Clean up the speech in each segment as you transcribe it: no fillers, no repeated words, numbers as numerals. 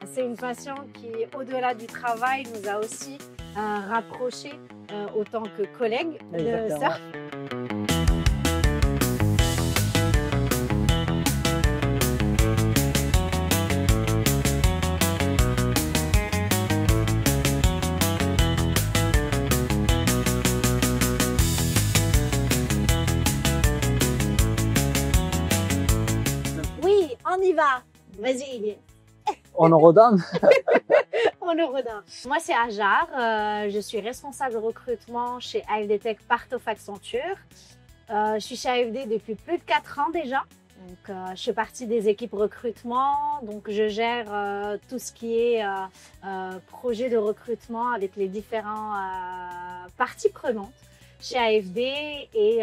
C'est une passion qui, au-delà du travail, nous a aussi rapprochés autant que collègues de surf. Oui, on y va. Vas-y. On en redonne. On le redonne. Moi, c'est Hajar. Je suis responsable recrutement chez AFD Tech Part of Accenture. Je suis chez AFD depuis plus de 4 ans déjà. Donc, je fais partie des équipes recrutement. Donc, je gère tout ce qui est projet de recrutement avec les différents parties prenantes chez AFD et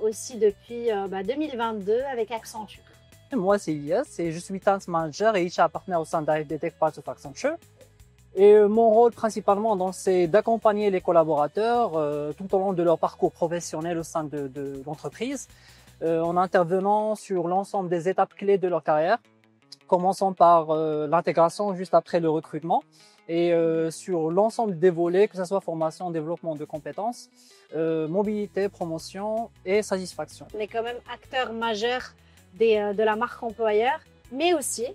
aussi depuis 2022 avec Accenture. Moi, c'est Elias et je suis Talent Manager et HR Partner au sein d'AFD Tech Part of Accenture. Et mon rôle principalement, c'est d'accompagner les collaborateurs tout au long de leur parcours professionnel au sein de l'entreprise, en intervenant sur l'ensemble des étapes clés de leur carrière, commençant par l'intégration juste après le recrutement et sur l'ensemble des volets, que ce soit formation, développement de compétences, mobilité, promotion et satisfaction. On est quand même acteur majeur de la marque employeur, mais aussi,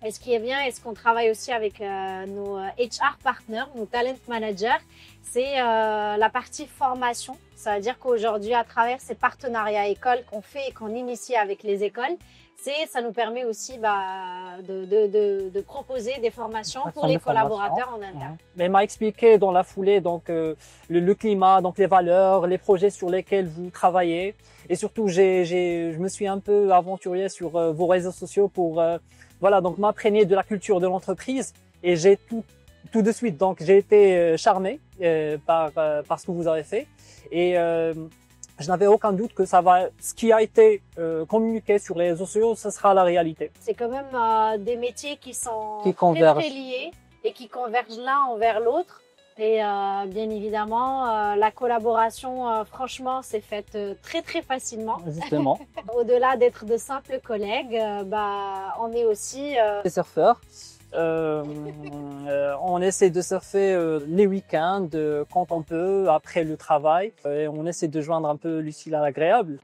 et ce qui est bien, et ce qu'on travaille aussi avec nos HR partners, nos talent managers, c'est la partie formation. Ça veut dire qu'aujourd'hui, à travers ces partenariats écoles qu'on fait et qu'on initie avec les écoles, ça nous permet aussi de proposer des formations pour les collaborateurs en interne. Mais il m'a expliqué dans la foulée donc le climat, donc les valeurs, les projets sur lesquels vous travaillez, et surtout je me suis un peu aventuré sur vos réseaux sociaux pour voilà, donc m'imprégner de la culture de l'entreprise, et j'ai tout de suite donc j'ai été charmé par ce que vous avez fait, et je n'avais aucun doute que ce qui a été communiqué sur les réseaux sociaux, ce sera la réalité. C'est quand même des métiers qui sont très liés et qui convergent l'un envers l'autre. Et bien évidemment, la collaboration, franchement, s'est faite très facilement. Justement. Au-delà d'être de simples collègues, on est aussi des surfeurs. On essaie de surfer les week-ends quand on peut, après le travail. Et on essaie de joindre un peu l'utile à l'agréable.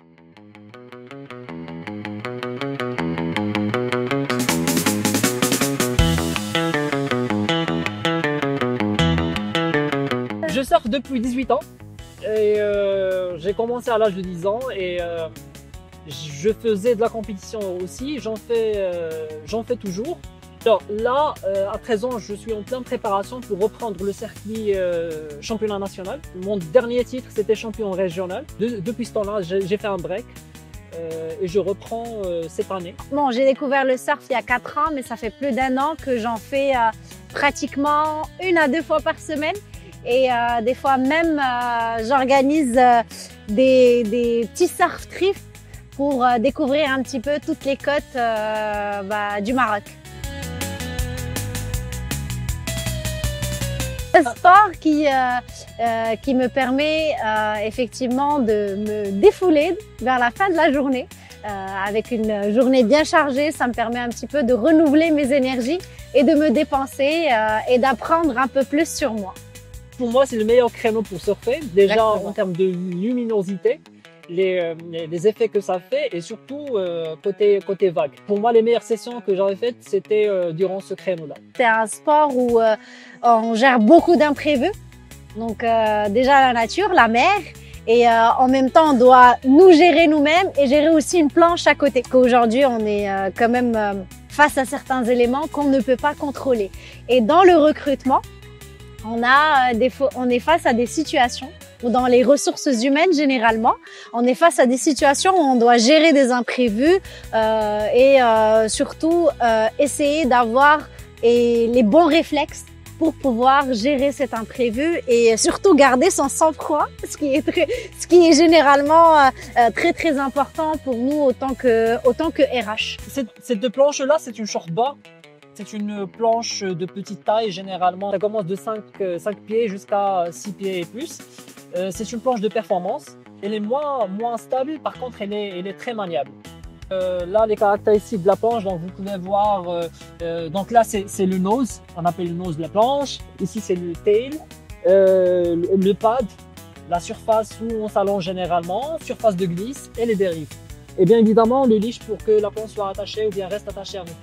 Je surfe depuis 18 ans et j'ai commencé à l'âge de 10 ans et je faisais de la compétition aussi, j'en fais toujours. Alors là, à 13 ans, je suis en pleine préparation pour reprendre le circuit championnat national. Mon dernier titre, c'était champion régional. Depuis ce temps-là, j'ai fait un break et je reprends cette année. Bon, j'ai découvert le surf il y a 4 ans, mais ça fait plus d'1 an que j'en fais pratiquement 1 à 2 fois par semaine. Et des fois même, j'organise des petits surf trips pour découvrir un petit peu toutes les côtes du Maroc. Un sport qui me permet effectivement de me défouler vers la fin de la journée. Avec une journée bien chargée, ça me permet un petit peu de renouveler mes énergies et de me dépenser et d'apprendre un peu plus sur moi. Pour moi, c'est le meilleur créneau pour surfer. Déjà en termes de luminosité, les effets que ça fait et surtout côté vague. Pour moi, les meilleures sessions que j'avais faites, c'était durant ce créneau-là. C'est un sport où on gère beaucoup d'imprévus. Donc déjà la nature, la mer, et en même temps on doit nous gérer nous-mêmes et gérer aussi une planche à côté. Qu'aujourd'hui on est quand même face à certains éléments qu'on ne peut pas contrôler. Et dans le recrutement, on est face à des situations ou dans les ressources humaines généralement, on est face à des situations où on doit gérer des imprévus et surtout essayer d'avoir les bons réflexes pour pouvoir gérer cet imprévu et surtout garder son sang-froid, ce qui est généralement très important pour nous autant que RH. Cette planche-là, c'est une shortboard. C'est une planche de petite taille généralement. Ça commence de 5 pieds jusqu'à 6 pieds et plus. C'est une planche de performance. Elle est moins stable, par contre elle est très maniable. Là, les caractéristiques de la planche, donc vous pouvez voir, donc là c'est le nose, on appelle le nose de la planche. Ici c'est le tail, le pad, la surface où on s'allonge généralement, surface de glisse et les dérives. Et bien évidemment le leash pour que la planche soit attachée ou bien reste attachée à vous.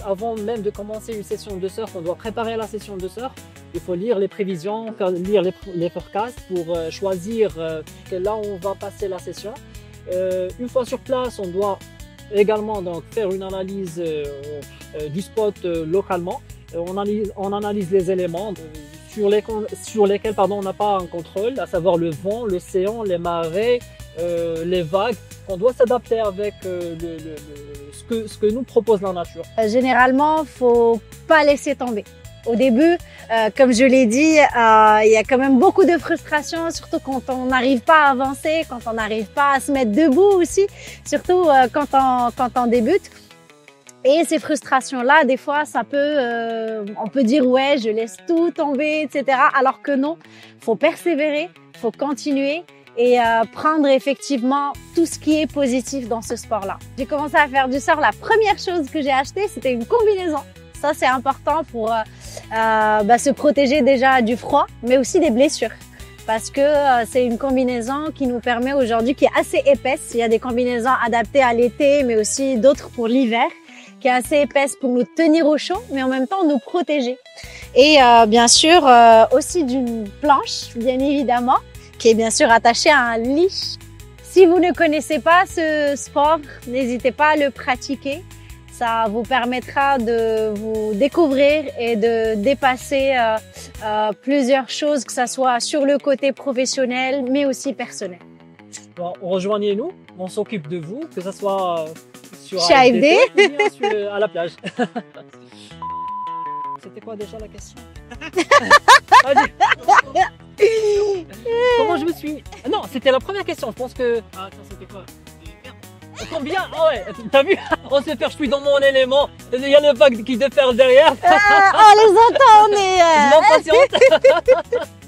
Avant même de commencer une session de surf, on doit préparer la session de surf. Il faut lire les prévisions, lire les forecasts pour choisir là où on va passer la session. Une fois sur place, on doit également donc faire une analyse du spot localement. On analyse les éléments sur lesquels on n'a pas un contrôle, à savoir le vent, l'océan, les marées, les vagues. On doit s'adapter avec ce que nous propose la nature. Généralement, faut pas laisser tomber. Au début, comme je l'ai dit, il y a quand même beaucoup de frustration, surtout quand on n'arrive pas à avancer, quand on n'arrive pas à se mettre debout aussi, surtout quand on débute. Et ces frustrations-là, des fois, ça peut, on peut dire ouais, je laisse tout tomber, etc. Alors que non, faut persévérer, faut continuer et prendre effectivement tout ce qui est positif dans ce sport-là. J'ai commencé à faire du surf. La première chose que j'ai achetée, c'était une combinaison. Ça, c'est important pour se protéger déjà du froid, mais aussi des blessures. Parce que c'est une combinaison qui nous permet aujourd'hui, qui est assez épaisse. Il y a des combinaisons adaptées à l'été, mais aussi d'autres pour l'hiver, qui est assez épaisse pour nous tenir au chaud, mais en même temps nous protéger. Et bien sûr, aussi d'une planche, bien évidemment, qui est bien sûr attachée à un leash. Si vous ne connaissez pas ce sport, n'hésitez pas à le pratiquer. Ça vous permettra de vous découvrir et de dépasser plusieurs choses, que ce soit sur le côté professionnel, mais aussi personnel. Bon, rejoignez-nous, on s'occupe de vous, que ce soit sur chez AFD ou bien à la plage. C'était quoi déjà la question? Comment je me suis... Non, c'était la première question, je pense que... Ah, attends, c'était quoi? Combien? Ah ouais, t'as vu? On se perd, je suis dans mon élément. Il y a le vague qui déferle derrière. On les entend, mais... Je m'en patiente.